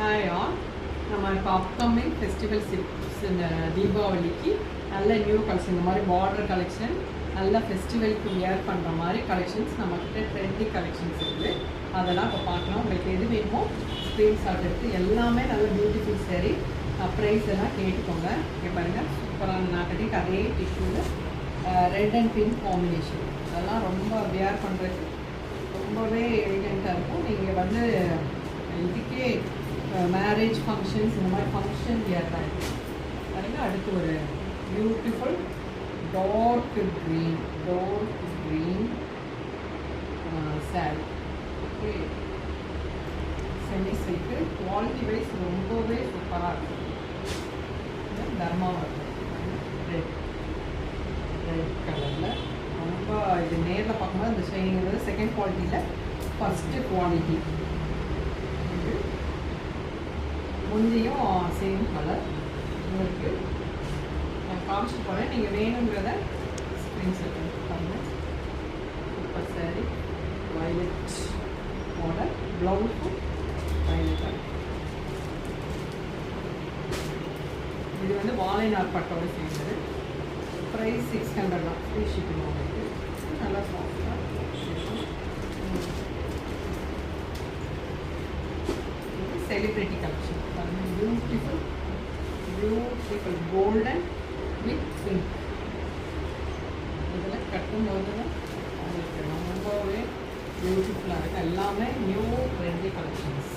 Hi all. நம்ம இப்போ upcoming festivals இந்த தீபாவளிக்கு நல்ல நியூ கலெக்ஷன், இந்த மாதிரி பார்டர் கலெக்ஷன், நல்ல ஃபெஸ்டிவலுக்கு வியர் பண்ணுற மாதிரி கலெக்ஷன்ஸ் நம்மக்கிட்ட ட்ரெண்டி கலெக்ஷன்ஸ் இருக்குது. அதெல்லாம் இப்போ பார்க்கலாம். உங்களுக்கு எது வேணுமோ ஸ்க்ரீன்ஷாட் எடுத்து எல்லாமே நல்ல பியூட்டிஃபுல் சாரீ. ப்ரைஸ் எல்லாம் கேட்டுக்கோங்க. இங்கே பாருங்கள், சூப்பரான நாக்கட்டிக்கு அதே டிஷ்யூவில் ரெட் அண்ட் பிங்க் காம்பினேஷன். அதெல்லாம் ரொம்ப வியர் பண்ணுறதுக்கு ரொம்பவே எலிகெண்ட்டாக இருக்கும். நீங்கள் வந்து இதுக்கே மேரேஜ் ஃபங்க்ஷன்ஸ் இந்த மாதிரி ஃபங்க்ஷன் வியர் தான் இருக்கும் பாருங்க. அடுத்து ஒரு beautiful dark green sari. Okay, semi silk, quality wise ரொம்பவே சூப்பராக இருக்கும். தர்மாவரம் ரெட் கலரில் ரொம்ப இது நேரில் பார்க்கும்போது அந்த ஷைனிங் வந்து செகண்ட் குவாலிட்டியில் ஃபஸ்ட்டு குவாலிட்டி. முந்தியும் சேம் கலர் உங்களுக்கு நான் காமிச்சிட்டு போகிறேன். நீங்கள் வேணுங்கிறத ஸ்க்ரீன்ஷாட் எடுத்துப்பாங்க. சூப்பர் சாரி, வயலட் மாடல், ப்ளவுஸும் வயலட். இது வந்து வாழைநார் பட்டோடு சேர்ந்தது. ப்ரைஸ் 600 தான், ஃப்ரீ ஷிப்பிங். உங்களுக்கு நல்லா சாஃப்டாக celebrity collection. Beautiful golden with pink. இதெல்லாம் கட்டும்போது தான் உங்களுக்கு ரொம்பவே பியூட்டிஃபுல்லாக இருக்குது. எல்லாமே நியூ ட்ரெண்டி கலெக்ஷன்ஸ்.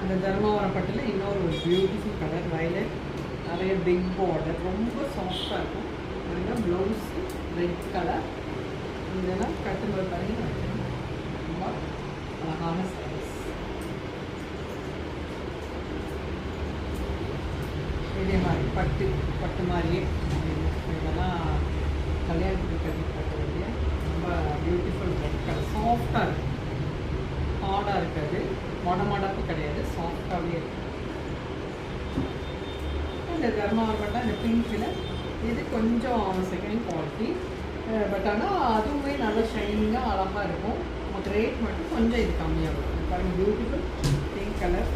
அந்த தர்மாவரம் பட்டில் இன்னொரு பியூட்டிஃபுல் கலர் வயலட், நிறைய பிக் பார்டர், ரொம்ப சாஃப்டாக இருக்கும். அதுதான் ப்ளவுஸு ரெட் கலர். இதெல்லாம் கட்டும்போது பாருங்க ரொம்ப அழகான சாரீஸ். இதே மாதிரி பட்டு மாதிரியே இதெல்லாம் கல்யாணத்துக்கு கட்டி கட்டுறது ரொம்ப பியூட்டிஃபுல் ரெட் கலர். சாஃப்டாக இருக்கும், ஹார்டாக இருக்காது, மொடப்பு கிடையாது, சாஃப்டாகவே இருக்கும். இந்த தர்மாவரம் இந்த பிங்க்கில் இது கொஞ்சம் செகண்ட் குவாலிட்டி, பட் ஆனால் அதுவுமே நல்ல ஷைனிங்காக அழகாக இருக்கும். நமக்கு ரேட் மட்டும் கொஞ்சம் இது கம்மியாக இருக்கும். பாருங்கள், பியூட்டிஃபுல் பிங்க் கலர்.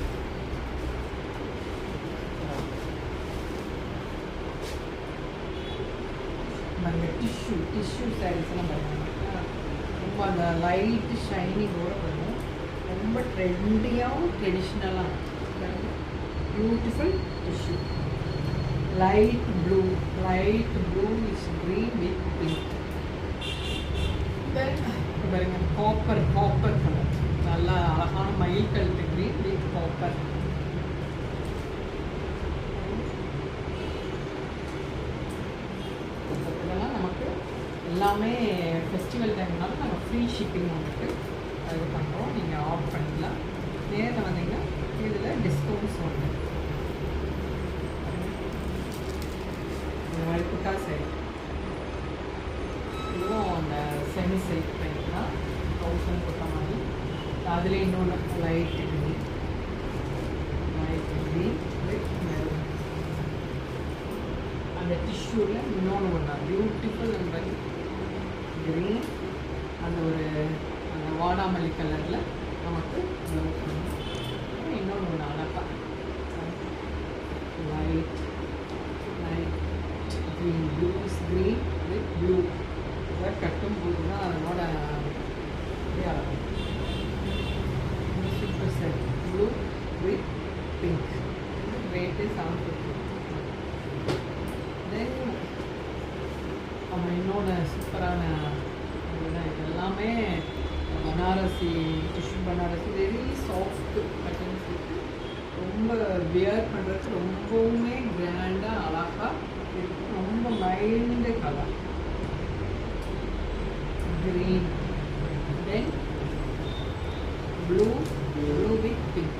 பாருங்கள், டிஷ்யூ சாரீஸ் எல்லாம் பாருங்கள், ரொம்ப அந்த லைட்டு ஷைனிங்கோடு வரும். ரொம்ப ட்ரெண்டியாகவும் ட்ரெடிஷ்னலாக beautiful tissue. Light blue is green with pink. பாருங்க, காப்பர் கலர், நல்லா அழகான மயில் கழுத்து க்ரீன் வித் காப்பர். இதெல்லாம் நமக்கு எல்லாமே ஃபெஸ்டிவல் டைம்னால நாங்கள் ஃப்ரீ ஷிப்பிங் வந்துட்டு இது பண்ணுறோம். நீங்கள் ஆர்டர் பண்ணிக்கலாம். நேரில் வந்தீங்கன்னா இதில் டிஸ்கவுண்ட்ஸ் உண்டு. இந்த மாதிரி புட்டா சரி, இதுவும் அந்த செமி சில்க் டைப் தான், 1000 புட்டா மாதிரி. அதில் இன்னொன்று லைட் க்ரீன் வித் மெரூன். அந்த டிஷ்யூவில் இன்னொன்று ஒன்றா பியூட்டிஃபுல் அந்த க்ரீன், அந்த ஒரு அந்த வாடாமல்லி கலரில் நமக்கு இன்னொன்று ஒன்று அழகா light green, green with blue. இதெல்லாம் கட்டும்போது தான் அதனோட super sari. Blue with pink. Rate 750. Then நம்ம இன்னொன்று சூப்பரான இது எல்லாமே Banarasi tissue, Banarasi very soft cottons இருக்குது. ரொம்ப வியர் பண்ணுறதுக்கு ரொம்பவுமே கிராண்டாக அழகாக இருக்குது. ரொம்ப mild colour green, then blue with pink.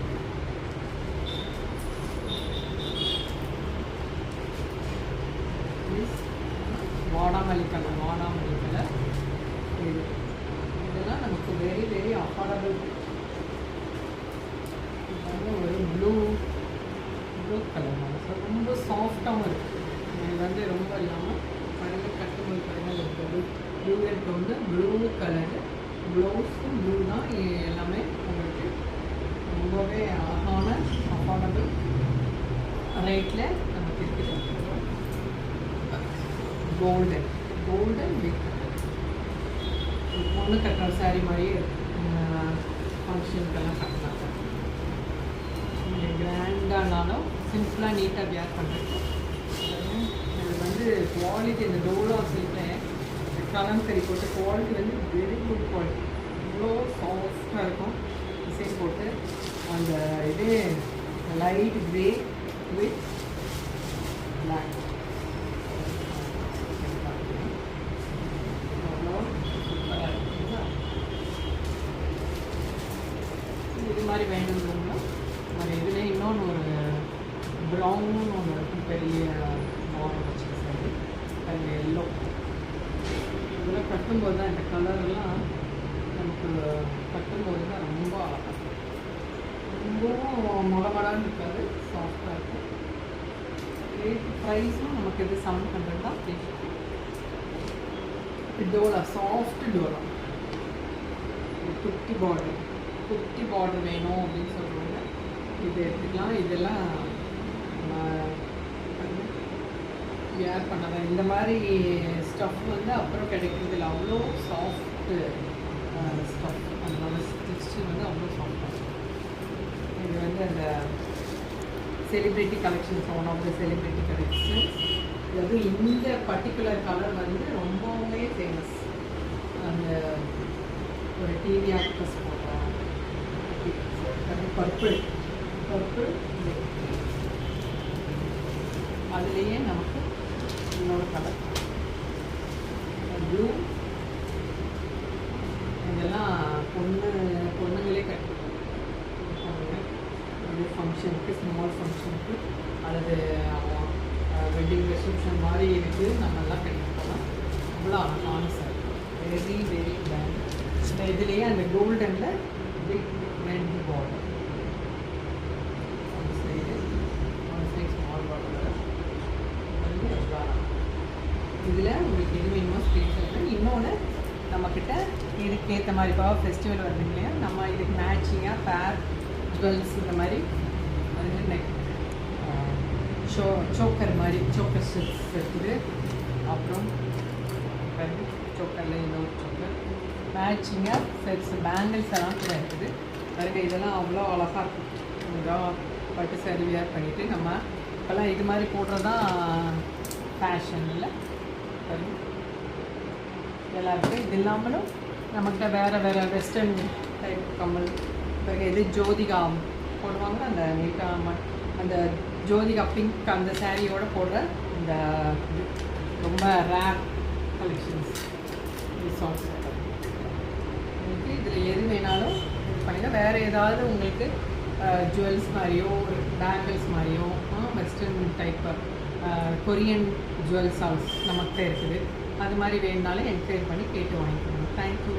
வாடாமல்லி கலர் இது. இதெல்லாம் நமக்கு வெரி வெரி அஃபோர்டபுள். ஒரு ப்ளூ கலர் ரொம்ப சாஃப்டாகவும் இருக்குது. இது வந்து ரொம்ப இல்லாமல் பாருங்கள், கட்டும்போது பாருங்கள், ஒரு ப்ளூ வந்து ப்ளூ கலரு, ப்ளவுஸும் ப்ளூ தான். எல்லாமே உங்களுக்கு ரொம்ப ரொம்பவே அழகான அஃபோர்டபுள் ரேட்டில் நமக்கு இருக்குது. கோல்டன் வித் பொண்ணு கட்டுற சாரீ மாதிரியே ஃபங்க்ஷனுக்கெல்லாம் கட்டலாம். கிராண்டானாலும் சிம்பிளாக நீட்டாக வியர் பண்ணுறது. இது வந்து குவாலிட்டி இந்த டோலோ சில்கில் கலம்கரி போட்டு குவாலிட்டி வந்து வெரி குட் குவாலிட்டி. இவ்வளோ சாஃப்டாக இருக்கும். டிசைன் போட்டு அந்த இதே லைட் கிரே வித் பிளாக் இது மாதிரி வேணும்னா அது இதுலேயே இன்னொன்று ஒரு ப்ரௌன் ஒன்று இருக்கும், பெரிய பார்டர் வச்சு சரி அதில் எல்லோ. இதெல்லாம் கட்டும்போது தான் இந்த கலர்லாம் நமக்கு கட்டும்போது தான் ரொம்ப அழகாக இருக்கும். ரொம்பவும் மொடமடான்னு இருக்காது, சாஃப்டாக இருக்கும். ரேட் ப்ரைஸும் நமக்கு இது 700 தான் ரேட். டோலா சாஃப்ட் டோலா குட்டி பார்டர் வேணும் அப்படின்னு சொல்லுவாங்க. இது எடுத்துக்கலாம். இதெல்லாம் வியர் பண்ணலாம். இந்த மாதிரி ஸ்டஃப் வந்து அப்புறம் கிடைக்கிறது இல்லை, அவ்வளோ சாஃப்ட்டு ஸ்டஃப். அதனால ஸ்டிச்சு வந்து அவ்வளோ சாஃப்டாக இருக்கும். இது வந்து அந்த celebrity collections, one of the celebrity collections. அதாவது இந்த பர்டிகுலர் கலர் வந்து ரொம்பவே ஃபேமஸ். அந்த ஒரு டிவி ஆக்ட்ரஸ் போடுறாங்க பர்பிள் அதுலேயே நமக்கு இன்னொரு கலர் ப்ளூ. இதெல்லாம் பொண்ணுங்களே கட்டுவாங்க. இது ஃபங்க்ஷனுக்கு, ஸ்மால் ஃபங்க்ஷனுக்கு அல்லது வெட்டிங் ரிசப்ஷன் மாதிரி இருக்குது, நம்மெல்லாம் கட்டிட்டு போகலாம். அவ்வளோ அழகான சார், வெரி வெரி கிராண்ட். இந்த இதுலேயே அந்த கோல்டனில் big red border, one side small border. இதில் உங்களுக்கு எது வேணுமோ ஸ்க்ரீன் ஷாட். இன்னொன்று நம்மக்கிட்ட இதுக்கு ஏற்ற மாதிரி இப்போ ஃபெஸ்டிவல் வருது இல்லையா, நம்ம இதுக்கு மேட்சிங்காக பேர் ஜுவல்ஸ் இந்த மாதிரி அது நெக் சோக்கர் மாதிரி சோக்கர் ஸ்டிப்ஸ் இருக்குது. அப்புறம் சோக்கரில் இன்னொரு சோக்கர் மேட்சிங்காக செட்ஸ் பேங்கிள்ஸ் எல்லாம் கூட இருக்குது. பாருங்க, இதெல்லாம் அவ்வளோ அழகாக இருக்கும். இதாக பட்டு சாரி வியர் பண்ணிவிட்டு நம்ம இப்போல்லாம் இது மாதிரி போடுறது தான் ஃபேஷன் இல்லை. எல்லாருக்கும் இது இல்லாமலும் நம்மக்கிட்ட வேறு வெஸ்டர்ன் டைப் கம்மல். இது ஜோதிகா போடுவாங்க, அந்த நீட்டாக அந்த ஜோதிகா பிங்க் அந்த சாரியோடு போடுற இந்த ரொம்ப ரேர் கலெக்ஷன்ஸ் சாங்ஸ். உங்களுக்கு இதில் எது வேணாலும் இது பண்ணிக்கலாம். வேறு ஏதாவது உங்களுக்கு ஜுவல்ஸ் மாதிரியோ ஒரு பேங்கிள்ஸ் மாதிரியோ western type Korean jewels house நம்மகிட்ட இருக்குது. அது மாதிரி வேணுனாலும் என்கொயரி பண்ணி கேட்டு வாங்கிக்கணும். தேங்க்யூ.